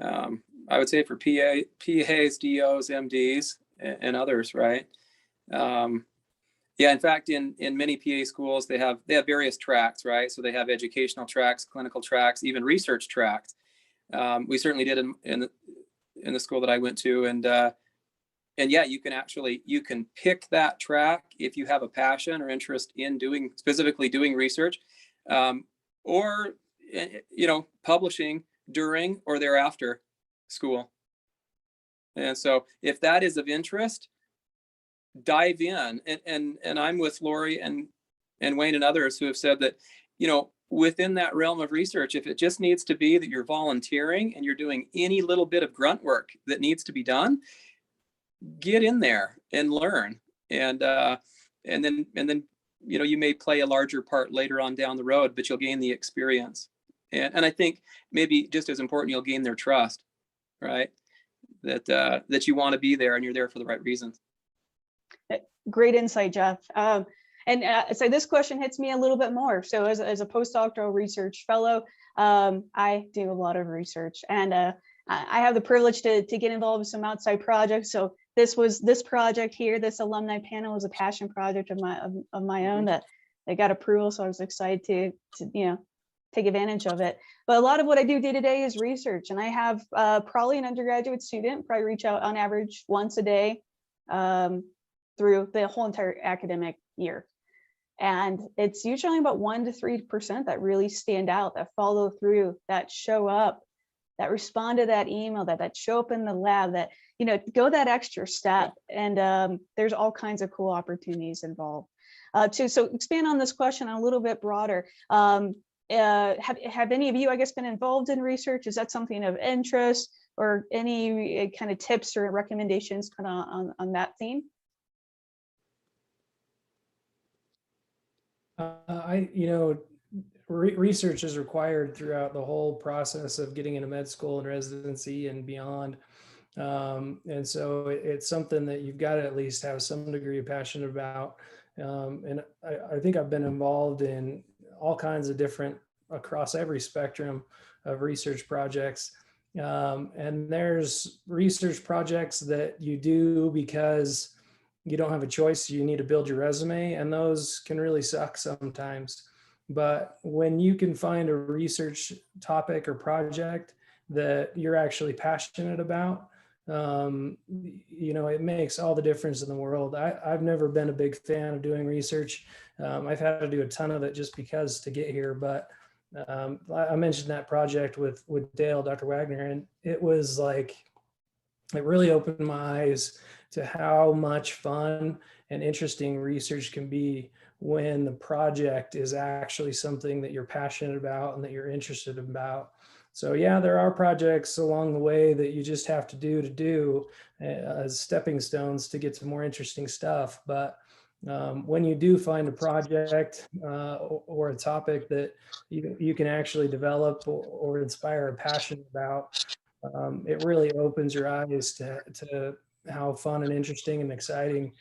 I would say, for PAs, DOs, MDs, and others, right? Yeah, in fact, in many PA schools, they have various tracks, right? So they have educational tracks, clinical tracks, even research tracks. We certainly did in the school that I went to, and yeah, you can pick that track if you have a passion or interest in specifically doing research, or publishing during or thereafter school. And so if that is of interest, dive in. And I'm with Lori and Wayne and others who have said that, within that realm of research, if it just needs to be that you're volunteering and you're doing any little bit of grunt work that needs to be done, get in there and learn. And then you may play a larger part later on down the road, but you'll gain the experience. And I think maybe just as important, you'll gain their trust, right? That you want to be there and you're there for the right reasons. Great insight, Jeff. So this question hits me a little bit more. So as a postdoctoral research fellow, I do a lot of research, and I have the privilege to get involved with some outside projects. So this project here, this alumni panel, was a passion project of my own that got approval. So I was excited to take advantage of it. But a lot of what I do day to day is research, and I have probably an undergraduate student probably reach out on average once a day through the whole entire academic year. And it's usually about 1% to 3% that really stand out, that follow through, that show up, that respond to that email, that show up in the lab, that go that extra step. And there's all kinds of cool opportunities involved. So expand on this question a little bit broader. Have any of you, I guess, been involved in research? Is that something of interest, or any kind of tips or recommendations kind of on that theme? Research is required throughout the whole process of getting into med school and residency and beyond. And so it's something that you've got to at least have some degree of passion about. And I think I've been involved in all kinds of different, across every spectrum of research projects. And there's research projects that you do because you don't have a choice, you need to build your resume, and those can really suck sometimes. But when you can find a research topic or project that you're actually passionate about, it makes all the difference in the world. I've never been a big fan of doing research. I've had to do a ton of it just because to get here. But I mentioned that project with Dale, Dr. Wagner, and it was like, it really opened my eyes to how much fun and interesting research can be when the project is actually something that you're passionate about and that you're interested about. So yeah, there are projects along the way that you just have to do as stepping stones to get to more interesting stuff. But when you do find a project or a topic that you can actually develop or inspire a passion about, it really opens your eyes to how fun and interesting and exciting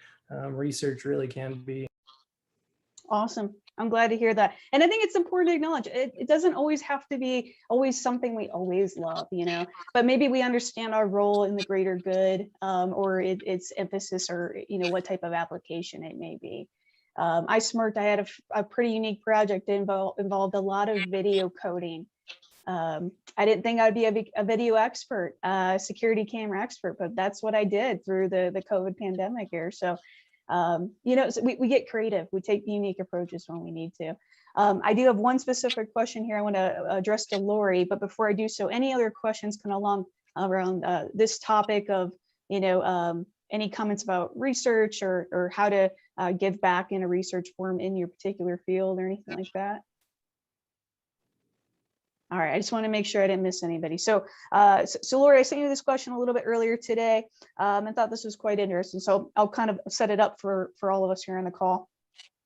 research really can be. Awesome. I'm glad to hear that. And I think it's important to acknowledge it doesn't always have to be always something we always love, but maybe we understand our role in the greater good, or its emphasis, or, what type of application it may be. I smirked. I had a pretty unique project that involved a lot of video coding. I didn't think I'd be a video expert, security camera expert, but that's what I did through the COVID pandemic here. So, so we get creative. We take unique approaches when we need to. I do have one specific question here I want to address to Lori, but before I do so, any other questions kind of along around this topic of, any comments about research or how to give back in a research form in your particular field or anything like that? All right, I just want to make sure I didn't miss anybody. So Lori, I sent you this question a little bit earlier today, and thought this was quite interesting. So I'll kind of set it up for all of us here on the call.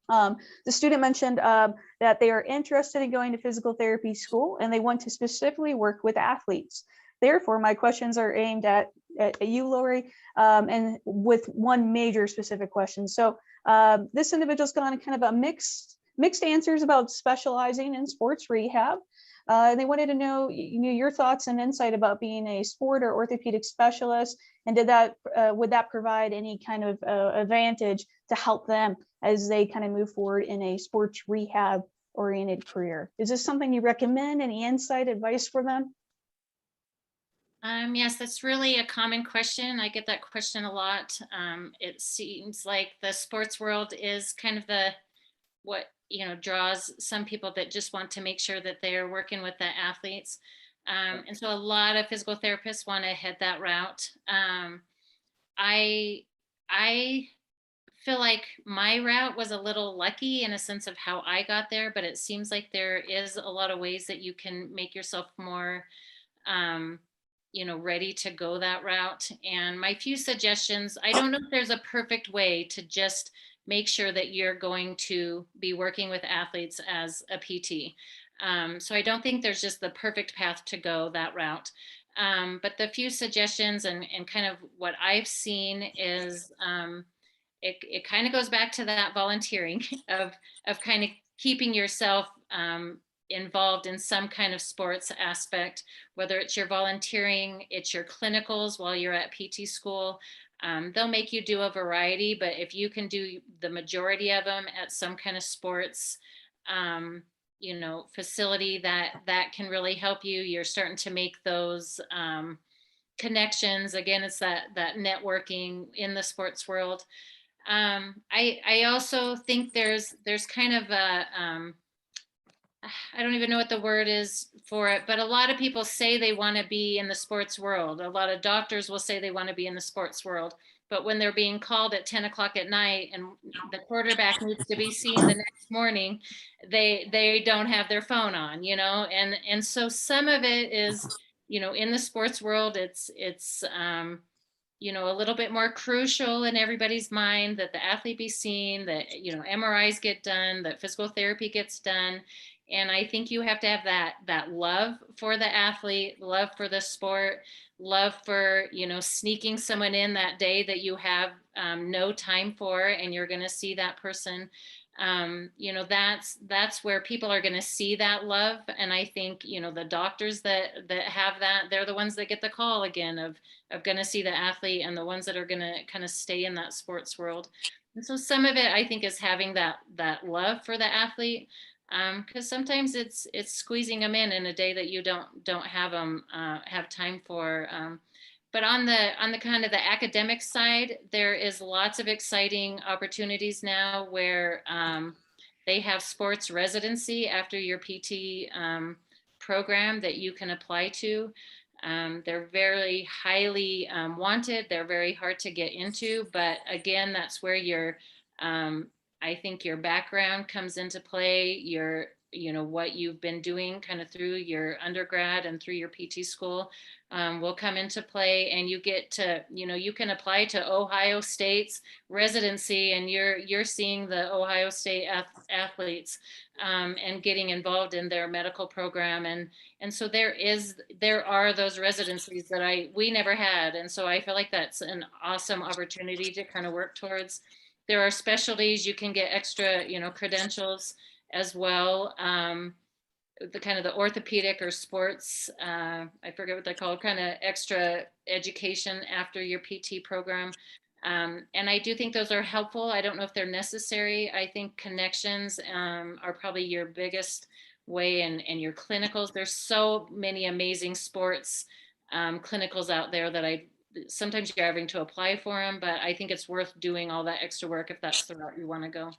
The student mentioned that they are interested in going to physical therapy school and they want to specifically work with athletes. Therefore, my questions are aimed at you, Lori, and with one major specific question. So this individual's gone kind of a mixed mixed answers about specializing in sports rehab. They wanted to know, your thoughts and insight about being a sport or orthopedic specialist, and would that provide any kind of advantage to help them as they kind of move forward in a sports rehab oriented career? Is this something you recommend? Any insight, advice for them? Yes, that's really a common question. I get that question a lot. It seems like the sports world is kind of what draws some people that just want to make sure that they're working with the athletes. And so a lot of physical therapists want to head that route. I feel like my route was a little lucky in a sense of how I got there, but it seems like there is a lot of ways that you can make yourself more ready to go that route. And my few suggestions, I don't know if there's a perfect way to just make sure that you're going to be working with athletes as a PT. So I don't think there's just the perfect path to go that route. But the few suggestions and kind of what I've seen is it kind of goes back to that volunteering of kind of keeping yourself involved in some kind of sports aspect, whether it's your volunteering, it's your clinicals while you're at PT school. They'll make you do a variety, but if you can do the majority of them at some kind of sports, facility, that can really help you. You're starting to make those connections. Again, it's that networking in the sports world. I also think there's kind of a I don't even know what the word is for it, but a lot of people say they want to be in the sports world. A lot of doctors will say they want to be in the sports world, but when they're being called at 10 o'clock at night and the quarterback needs to be seen the next morning, they don't have their phone on, and so some of it is, in the sports world, it's a little bit more crucial in everybody's mind that the athlete be seen, that, MRIs get done, that physical therapy gets done. And I think you have to have that love for the athlete, love for the sport, love for, sneaking someone in that day that you have no time for, and you're going to see that person. That's where people are going to see that love. And I think, the doctors that have that, they're the ones that get the call again of going to see the athlete, and the ones that are going to kind of stay in that sports world. And so some of it, I think, is having that love for the athlete. Because sometimes it's squeezing them in a day that you don't have them have time for. But on the kind of the academic side, there is lots of exciting opportunities now where they have sports residency after your PT program that you can apply to. They're very highly wanted. They're very hard to get into, but again, that's where I think your background comes into play, what you've been doing kind of through your undergrad and through your PT school will come into play, and you get to, you can apply to Ohio State's residency, and you're seeing the Ohio State athletes and getting involved in their medical program. And so there are those residencies that we never had. And so I feel like that's an awesome opportunity to kind of work towards. There are specialties you can get extra, credentials as well. The kind of the orthopedic or sports, I forget what they call it, kind of extra education after your PT program. And I do think those are helpful. I don't know if they're necessary. I think connections are probably your biggest way, and your clinicals. There's so many amazing sports clinicals out there that sometimes you're having to apply for them, but I think it's worth doing all that extra work if that's the route you want to go.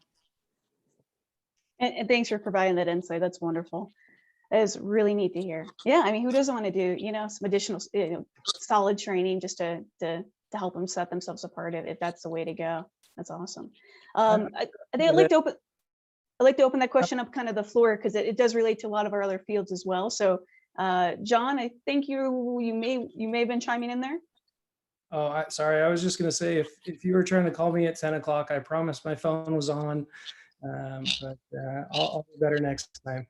And thanks for providing that insight. That's wonderful. That is really neat to hear. Yeah, I mean, who doesn't want to do, some additional, solid training just to help them set themselves apart if that's the way to go. That's awesome. I'd like to open that question up kind of the floor, because it does relate to a lot of our other fields as well. So, John, I think you may have been chiming in there. Oh, sorry. I was just going to say, if you were trying to call me at 10 o'clock, I promised my phone was on, but I'll do better next time.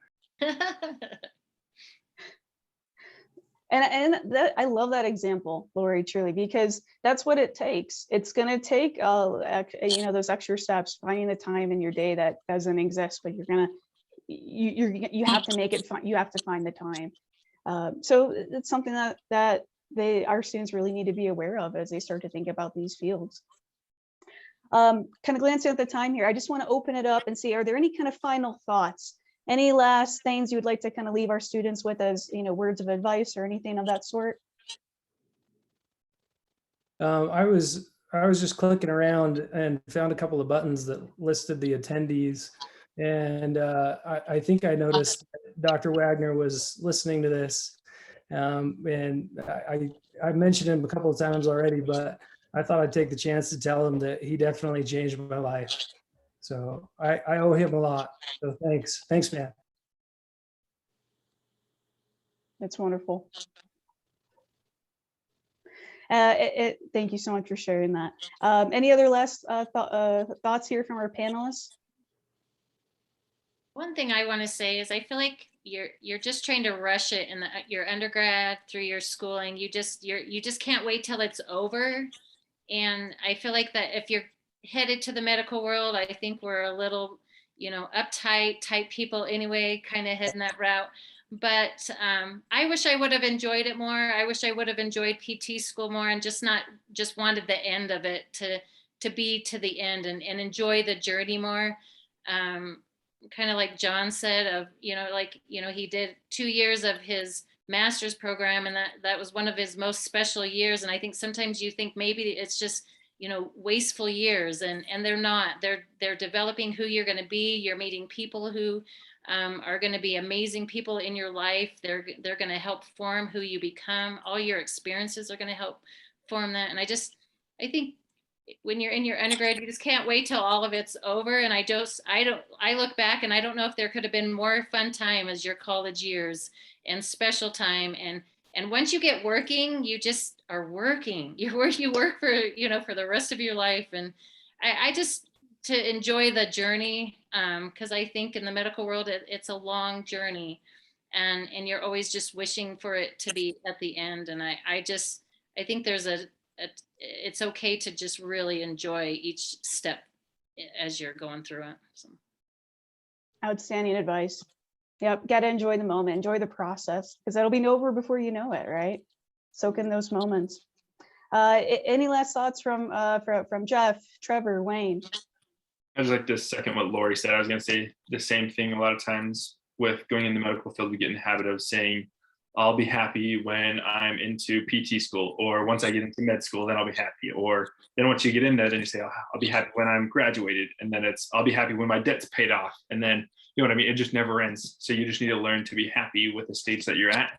And that, I love that example, Lori, truly, because that's what it takes. It's going to take, those extra steps, finding the time in your day that doesn't exist, but you have to make it fun. You have to find the time. So it's something that our students really need to be aware of as they start to think about these fields. Kind of glancing at the time here, I just want to open it up and see, are there any kind of final thoughts? Any last things you would like to kind of leave our students with as, words of advice or anything of that sort? I was just clicking around and found a couple of buttons that listed the attendees. And I think I noticed Dr. Wagner was listening to this. And I mentioned him a couple of times already, but I thought I'd take the chance to tell him that he definitely changed my life. So I owe him a lot. So thanks, man. That's wonderful. Thank you so much for sharing that. Any other last thoughts here from our panelists? One thing I want to say is I feel like you're just trying to rush it in your undergrad through your schooling. You just can't wait till it's over. And I feel like that if you're headed to the medical world, I think we're a little, uptight type people anyway, kind of heading that route. But I wish I would have enjoyed it more. I wish I would have enjoyed PT school more and just wanted the end of it to be to the end and enjoy the journey more. Kind of like John said he did 2 years of his master's program, and that was one of his most special years. And I think sometimes you think maybe it's just, wasteful years, and they're not. They're developing who you're going to be. You're meeting people who are going to be amazing people in your life. They're going to help form who you become. All your experiences are going to help form that. And I think when you're in your undergrad, you just can't wait till all of it's over. And I look back and I don't know if there could have been more fun time as your college years and special time. And once you get working, you just are working. You work for, for the rest of your life. And I just, to enjoy the journey, because I think in the medical world, it's a long journey, and you're always just wishing for it to be at the end. And I think there's it's okay to just really enjoy each step as you're going through it. So. Outstanding advice. Yep, got to enjoy the moment, enjoy the process, because that'll be over before you know it, right? Soak in those moments. Any last thoughts from Jeff, Trevor, Wayne? I just like to second what Lori said. I was going to say the same thing. A lot of times with going in the medical field, we get in the habit of saying, I'll be happy when I'm into PT school, or once I get into med school, then I'll be happy. Or then once you get in there, then you say, I'll be happy when I'm graduated. And then I'll be happy when my debt's paid off. And then, you know what I mean? It just never ends. So you just need to learn to be happy with the stage that you're at.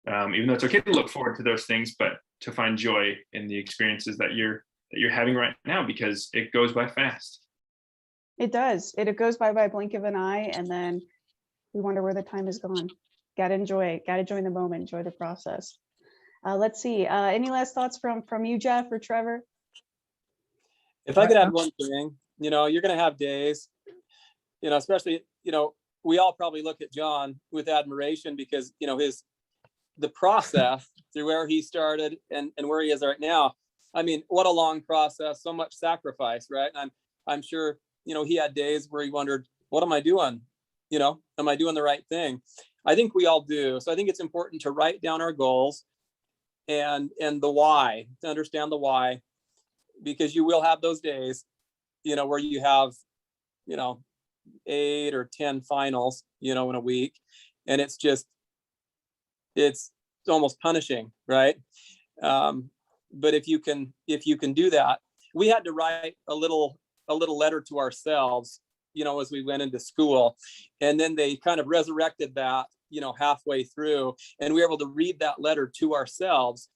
Even though it's okay to look forward to those things, but to find joy in the experiences that you're having right now, because it goes by fast. It does. It goes by a blink of an eye, and then we wonder where the time has gone. Got to enjoy it. Got to enjoy the moment. Enjoy the process. Let's see. Any last thoughts from you, Jeff or Trevor? If I could add one thing, you're going to have days, especially, we all probably look at John with admiration because, the process through where he started and where he is right now. I mean, what a long process, so much sacrifice, right? I'm sure, he had days where he wondered, what am I doing? Am I doing the right thing? I think we all do. So I think it's important to write down our goals and the why, to understand the why, because you will have those days, where you have, 8 or 10 finals, in a week. And it's almost punishing, right? But if you can do that, we had to write a little letter to ourselves, as we went into school, and then they kind of resurrected that, halfway through, and we were able to read that letter to ourselves.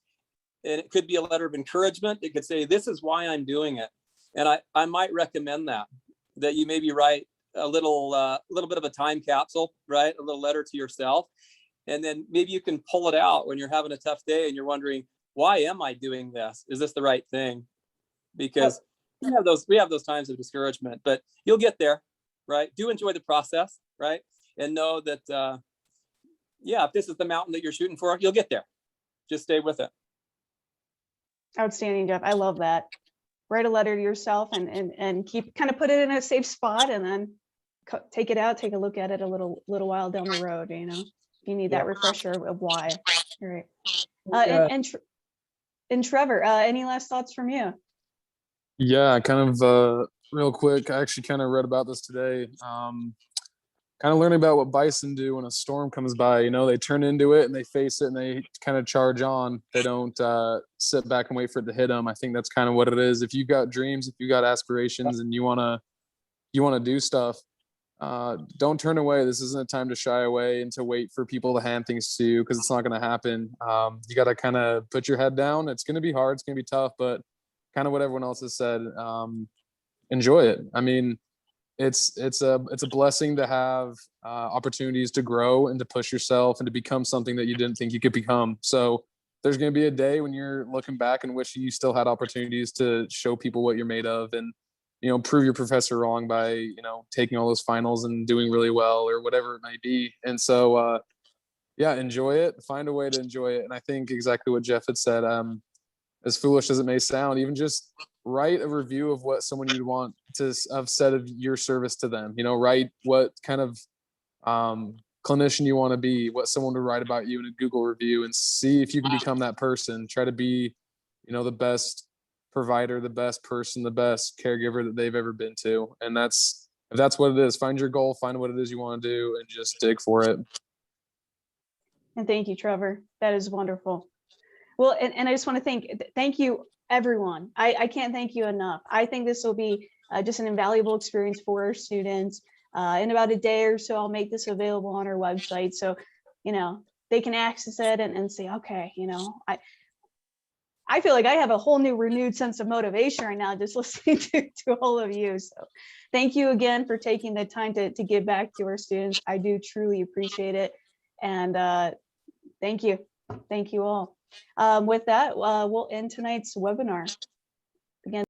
And it could be a letter of encouragement. It could say, this is why I'm doing it. And I might recommend that you maybe write a little bit of a time capsule, right? A little letter to yourself. And then maybe you can pull it out when you're having a tough day and you're wondering, why am I doing this? Is this the right thing? Because we have those times of discouragement, but you'll get there, right? Do enjoy the process, right? And know that, if this is the mountain that you're shooting for, you'll get there. just stay with it. Outstanding, Jeff. I love that. Write a letter to yourself and keep kind of put it in a safe spot, and then take it out, take a look at it a little while down the road. You know, you need that refresher of why. All right. And Trevor, any last thoughts from you? Yeah, kind of real quick. I actually kind of read about this today. Kind of learning about what bison do when a storm comes by. You know, they turn into it and they face it and they kind of charge on. They don't sit back and wait for it to hit them. I think that's kind of what it is. If you've got dreams, if you got aspirations, and you wanna do stuff, don't turn away. This isn't a time to shy away and to wait for people to hand things to you, because it's not going to happen. You got to kind of put your head down. It's going to be hard. It's going to be tough, but kind of what everyone else has said, enjoy it. I mean, it's a blessing to have opportunities to grow and to push yourself and to become something that you didn't think you could become. So there's going to be a day when you're looking back and wishing you still had opportunities to show people what you're made of, and prove your professor wrong by taking all those finals and doing really well or whatever it might be. And so yeah, enjoy it, find a way to enjoy it. And I think exactly what Jeff had said, as foolish as it may sound, even just write a review of what someone you'd want to have said of your service to them. Write what kind of clinician you want to be, what someone would write about you in a Google review, and see if you can become that person. Try to be the best provider, the best person, the best caregiver that they've ever been to. And if that's what it is, find your goal, find what it is you want to do, and just dig for it. And thank you, Trevor. That is wonderful. Well, and I just want to thank you, everyone. I can't thank you enough. I think this will be just an invaluable experience for our students. In about a day or so, I'll make this available on our website, so they can access it and say, okay, I feel like I have a whole new renewed sense of motivation right now just listening to all of you. So thank you again for taking the time to give back to our students. I do truly appreciate it. And thank you. Thank you all. With that, we'll end tonight's webinar.